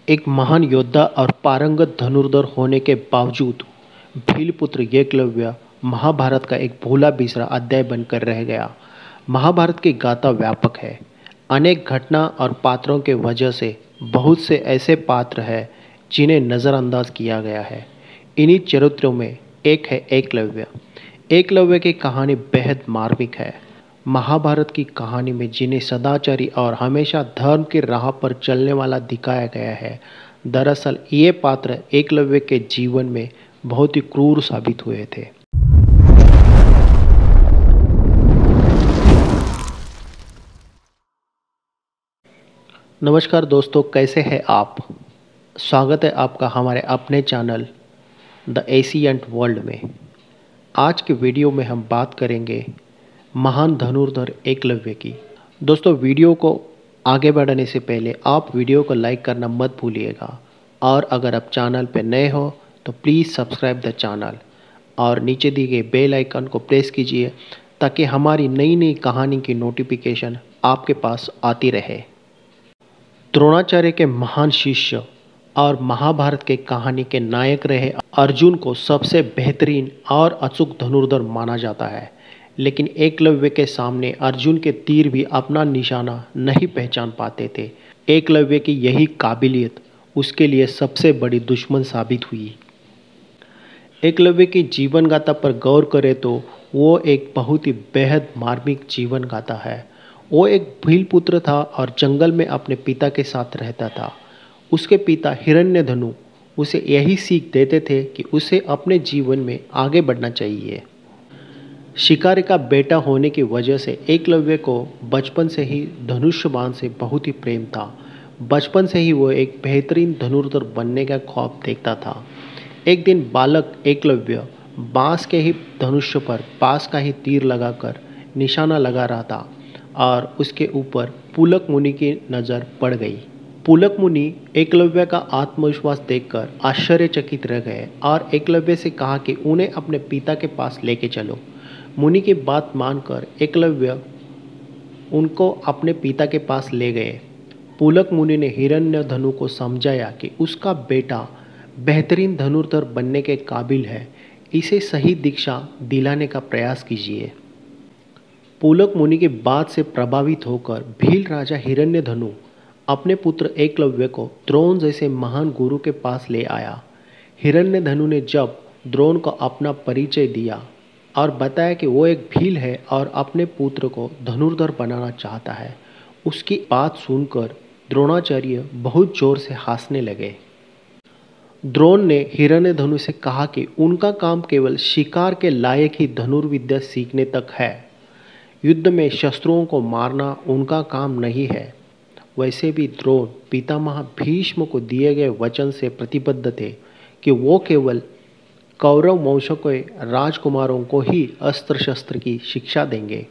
एक महान योद्धा और पारंगत धनुर्धर होने के बावजूद भीलपुत्र एकलव्य महाभारत का एक भूला बिसरा अध्याय बनकर रह गया। महाभारत की गाथा व्यापक है। अनेक घटना और पात्रों के वजह से बहुत से ऐसे पात्र हैं जिन्हें नज़रअंदाज किया गया है। इन्हीं चरित्रों में एक है एकलव्य। एकलव्य की कहानी बेहद मार्मिक है। महाभारत की कहानी में जिन्हें सदाचारी और हमेशा धर्म की राह पर चलने वाला दिखाया गया है, दरअसल ये पात्र एकलव्य के जीवन में बहुत ही क्रूर साबित हुए थे। नमस्कार दोस्तों, कैसे हैं आप? स्वागत है आपका हमारे अपने चैनल द एशियंट वर्ल्ड में। आज के वीडियो में हम बात करेंगे महान धनुर्धर एकलव्य की। दोस्तों, वीडियो को आगे बढ़ाने से पहले आप वीडियो को लाइक करना मत भूलिएगा, और अगर आप चैनल पर नए हो तो प्लीज़ सब्सक्राइब द चैनल और नीचे दिए गए बेल आइकन को प्रेस कीजिए ताकि हमारी नई नई कहानी की नोटिफिकेशन आपके पास आती रहे। द्रोणाचार्य के महान शिष्य और महाभारत के कहानी के नायक रहे अर्जुन को सबसे बेहतरीन और अचूक धनुर्धर माना जाता है, लेकिन एकलव्य के सामने अर्जुन के तीर भी अपना निशाना नहीं पहचान पाते थे। एकलव्य की यही काबिलियत उसके लिए सबसे बड़ी दुश्मन साबित हुई। एकलव्य की जीवन गाथा पर गौर करें तो वो एक बहुत ही बेहद मार्मिक जीवन गाथा है। वो एक भीलपुत्र था और जंगल में अपने पिता के साथ रहता था। उसके पिता हिरण्यधनु उसे यही सीख देते थे कि उसे अपने जीवन में आगे बढ़ना चाहिए। शिकारी का बेटा होने की वजह से एकलव्य को बचपन से ही धनुष बाण से बहुत ही प्रेम था। बचपन से ही वो एक बेहतरीन धनुर्धर बनने का ख्वाब देखता था। एक दिन बालक एकलव्य बांस के ही धनुष पर पास का ही तीर लगाकर निशाना लगा रहा था और उसके ऊपर पुलक मुनि की नज़र पड़ गई। पुलक मुनि एकलव्य का आत्मविश्वास देखकर आश्चर्यचकित रह गए और एकलव्य से कहा कि उन्हें अपने पिता के पास लेके चलो। मुनि की बात मानकर एकलव्य उनको अपने पिता के पास ले गए। पुलक मुनि ने हिरण्यधनु को समझाया कि उसका बेटा बेहतरीन धनुर्धर बनने के काबिल है, इसे सही दीक्षा दिलाने का प्रयास कीजिए। पुलक मुनि की बात से प्रभावित होकर भील राजा हिरण्यधनु अपने पुत्र एकलव्य को द्रोण जैसे महान गुरु के पास ले आया। हिरण्यधनु ने जब द्रोण को अपना परिचय दिया और बताया कि वो एक भील है और अपने पुत्र को धनुर्धर बनाना चाहता है, उसकी बात सुनकर द्रोणाचार्य बहुत जोर से हंसने लगे। द्रोण ने हिरण्यधनु से कहा कि उनका काम केवल शिकार के लायक ही धनुर्विद्या सीखने तक है। युद्ध में शस्त्रों को मारना उनका काम नहीं है। वैसे भी द्रोण पितामह भीष्म को दिए गए वचन से प्रतिबद्ध थे कि वो केवल कौरव वंश के राजकुमारों को ही अस्त्र शस्त्र की शिक्षा देंगे।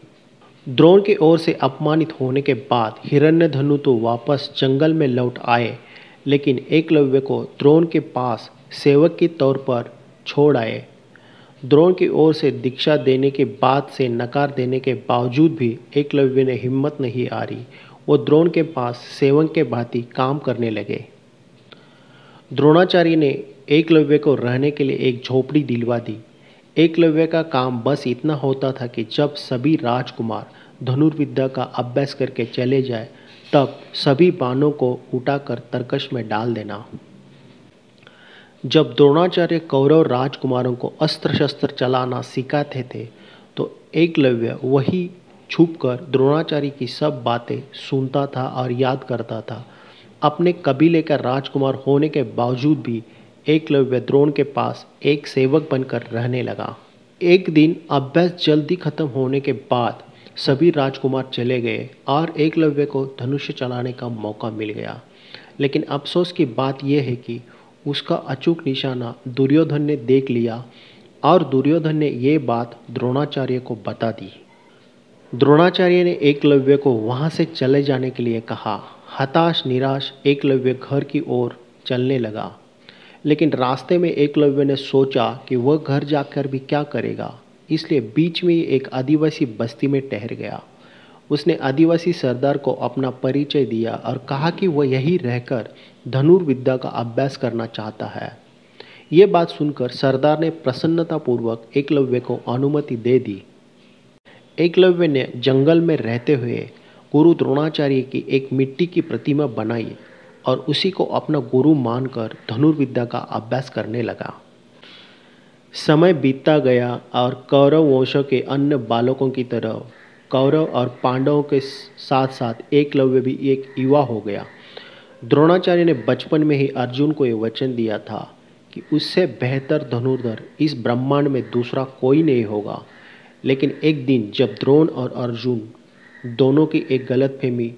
द्रोण की ओर से अपमानित होने के बाद हिरण्यधनु तो वापस जंगल में लौट आए, लेकिन एकलव्य को द्रोण के पास सेवक के तौर पर छोड़ आए। द्रोण की ओर से दीक्षा देने के बाद से नकार देने के बावजूद भी एकलव्य ने हिम्मत नहीं हारी। वो द्रोण के पास सेवक के भांति काम करने लगे। द्रोणाचार्य ने एकलव्य को रहने के लिए एक झोपड़ी दिलवा दी। एकलव्य का काम बस इतना होता था कि जब सभी राजकुमार धनुर्विद्या का अभ्यास करके चले जाए, तब सभी बाणों को उठाकर तरकश में डाल देना। जब द्रोणाचार्य कौरव राजकुमारों को अस्त्र शस्त्र चलाना सिखाते थे तो एकलव्य वही छुपकर द्रोणाचार्य की सब बातें सुनता था और याद करता था। अपने कबीले का राजकुमार होने के बावजूद भी एकलव्य द्रोण के पास एक सेवक बनकर रहने लगा। एक दिन अभ्यास जल्दी खत्म होने के बाद सभी राजकुमार चले गए और एकलव्य को धनुष चलाने का मौका मिल गया। लेकिन अफसोस की बात यह है कि उसका अचूक निशाना दुर्योधन ने देख लिया और दुर्योधन ने ये बात द्रोणाचार्य को बता दी। द्रोणाचार्य ने एकलव्य को वहाँ से चले जाने के लिए कहा। हताश निराश एकलव्य घर की ओर चलने लगा, लेकिन रास्ते में एकलव्य ने सोचा कि वह घर जाकर भी क्या करेगा, इसलिए बीच में ही एक आदिवासी बस्ती में ठहर गया। उसने आदिवासी सरदार को अपना परिचय दिया और कहा कि वह यहीं रहकर धनुर्विद्या का अभ्यास करना चाहता है। ये बात सुनकर सरदार ने प्रसन्नतापूर्वक एकलव्य को अनुमति दे दी। एकलव्य ने जंगल में रहते हुए गुरु द्रोणाचार्य की एक मिट्टी की प्रतिमा बनाई और उसी को अपना गुरु मानकर धनुर्विद्या का अभ्यास करने लगा। समय बीतता गया और कौरव वंश के अन्य बालकों की तरह कौरव और पांडवों के साथ साथ एकलव्य भी एक युवा हो गया। द्रोणाचार्य ने बचपन में ही अर्जुन को यह वचन दिया था कि उससे बेहतर धनुर्धर इस ब्रह्मांड में दूसरा कोई नहीं होगा। लेकिन एक दिन जब द्रोण और अर्जुन दोनों की एक गलतफहमी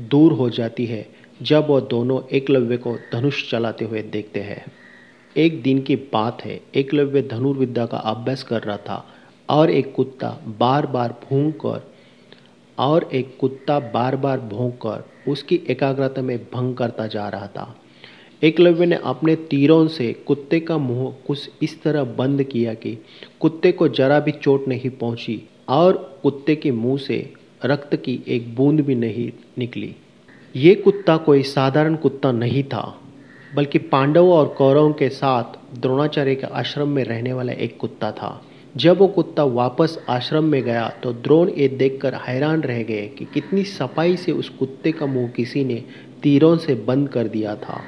दूर हो जाती है, जब वह दोनों एकलव्य को धनुष चलाते हुए देखते हैं। एक दिन की बात है, एकलव्य धनुर्विद्या का अभ्यास कर रहा था और एक कुत्ता बार बार भौंककर उसकी एकाग्रता में भंग करता जा रहा था। एकलव्य ने अपने तीरों से कुत्ते का मुंह कुछ इस तरह बंद किया कि कुत्ते को जरा भी चोट नहीं पहुंची और कुत्ते के मुंह से रक्त की एक बूंद भी नहीं निकली। ये कुत्ता कोई साधारण कुत्ता नहीं था, बल्कि पांडवों और कौरवों के साथ द्रोणाचार्य के आश्रम में रहने वाला एक कुत्ता था। जब वो कुत्ता वापस आश्रम में गया तो द्रोण ये देखकर हैरान रह गए कि कितनी सफाई से उस कुत्ते का मुंह किसी ने तीरों से बंद कर दिया था।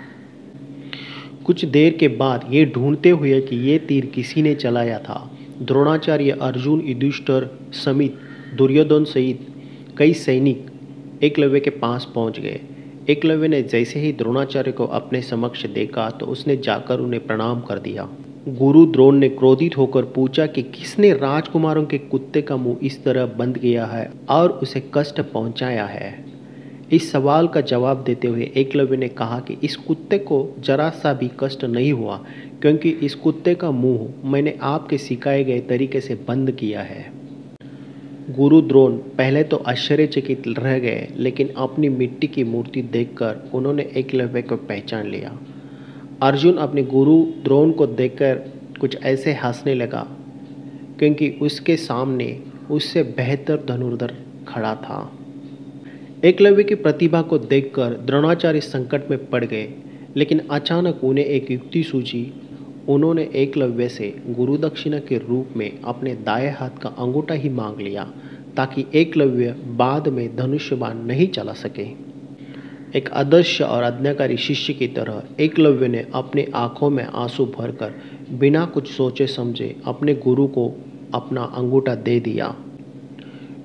कुछ देर के बाद ये ढूंढते हुए कि ये तीर किसी ने चलाया था, द्रोणाचार्य, अर्जुन, युधिष्ठिर समेत दुर्योधन सहित कई सैनिक एकलव्य के पास पहुंच गए। एकलव्य ने जैसे ही द्रोणाचार्य को अपने समक्ष देखा तो उसने जाकर उन्हें प्रणाम कर दिया। गुरु द्रोण ने क्रोधित होकर पूछा कि किसने राजकुमारों के कुत्ते का मुंह इस तरह बंद किया है और उसे कष्ट पहुंचाया है। इस सवाल का जवाब देते हुए एकलव्य ने कहा कि इस कुत्ते को जरा सा भी कष्ट नहीं हुआ, क्योंकि इस कुत्ते का मुंह मैंने आपके सिखाए गए तरीके से बंद किया है। गुरु द्रोण पहले तो आश्चर्यचकित रह गए, लेकिन अपनी मिट्टी की मूर्ति देखकर उन्होंने एकलव्य को पहचान लिया। अर्जुन अपने गुरु द्रोण को देखकर कुछ ऐसे हंसने लगा, क्योंकि उसके सामने उससे बेहतर धनुर्धर खड़ा था। एकलव्य की प्रतिभा को देखकर द्रोणाचार्य संकट में पड़ गए, लेकिन अचानक उन्हें एक युक्ति सूझी। उन्होंने एकलव्य से गुरु दक्षिणा के रूप में अपने दाएं हाथ का अंगूठा ही मांग लिया, ताकि एकलव्य बाद में धनुष्य बाण नहीं चला सके। एक अदृश्य और आज्ञाकारी शिष्य की तरह एकलव्य ने अपनी आंखों में आंसू भरकर बिना कुछ सोचे समझे अपने गुरु को अपना अंगूठा दे दिया।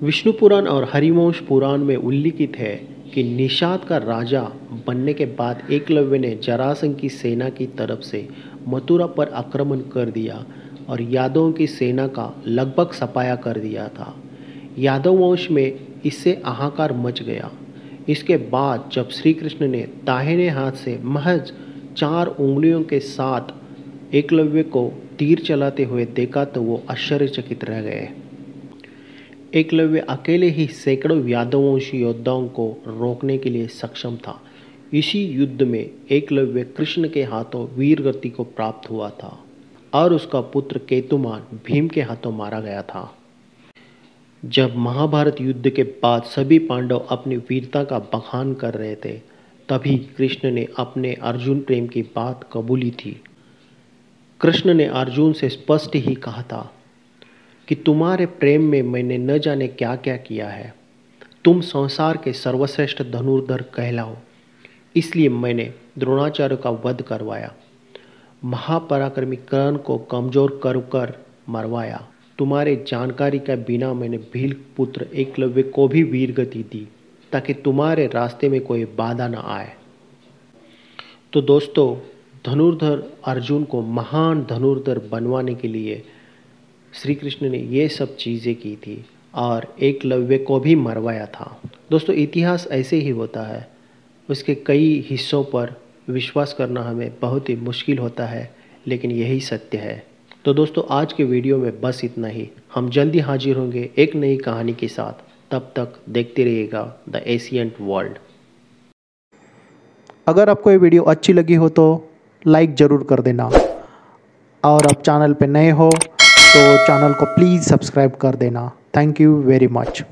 विष्णु पुराण और हरिवंश पुराण में उल्लिखित है कि निषाद का राजा बनने के बाद एकलव्य ने जरासंध की सेना की तरफ से मथुरा पर आक्रमण कर दिया और यादवों की सेना का लगभग सफाया कर दिया था। यादव वंश में इससे हाहाकार मच गया। इसके बाद जब श्री कृष्ण ने दाहिने हाथ से महज 4 उंगलियों के साथ एकलव्य को तीर चलाते हुए देखा तो वो आश्चर्यचकित रह गए। एकलव्य अकेले ही सैकड़ों यादववंशी योद्धाओं को रोकने के लिए सक्षम था। इसी युद्ध में एकलव्य कृष्ण के हाथों वीर गति को प्राप्त हुआ था और उसका पुत्र केतुमान भीम के हाथों मारा गया था। जब महाभारत युद्ध के बाद सभी पांडव अपनी वीरता का बखान कर रहे थे, तभी कृष्ण ने अपने अर्जुन प्रेम की बात कबूली थी। कृष्ण ने अर्जुन से स्पष्ट ही कहा था कि तुम्हारे प्रेम में मैंने न जाने क्या क्या किया है। तुम संसार के सर्वश्रेष्ठ धनुर्धर कहलाओ, इसलिए मैंने द्रोणाचार्य का वध करवाया, महापराक्रमी कर्ण को कमजोर कर मरवाया। तुम्हारे जानकारी का बिना मैंने भील पुत्र एकलव्य को भी वीर गति दी, ताकि तुम्हारे रास्ते में कोई बाधा न आए। तो दोस्तों, धनुर्धर अर्जुन को महान धनुर्धर बनवाने के लिए श्री कृष्ण ने ये सब चीज़ें की थी और एकलव्य को भी मरवाया था। दोस्तों, इतिहास ऐसे ही होता है, उसके कई हिस्सों पर विश्वास करना हमें बहुत ही मुश्किल होता है, लेकिन यही सत्य है। तो दोस्तों, आज के वीडियो में बस इतना ही। हम जल्दी हाजिर होंगे एक नई कहानी के साथ। तब तक देखते रहिएगा द एशियंट वर्ल्ड। अगर आपको ये वीडियो अच्छी लगी हो तो लाइक ज़रूर कर देना, और आप चैनल पे नए हो तो चैनल को प्लीज़ सब्सक्राइब कर देना। Thank you very much.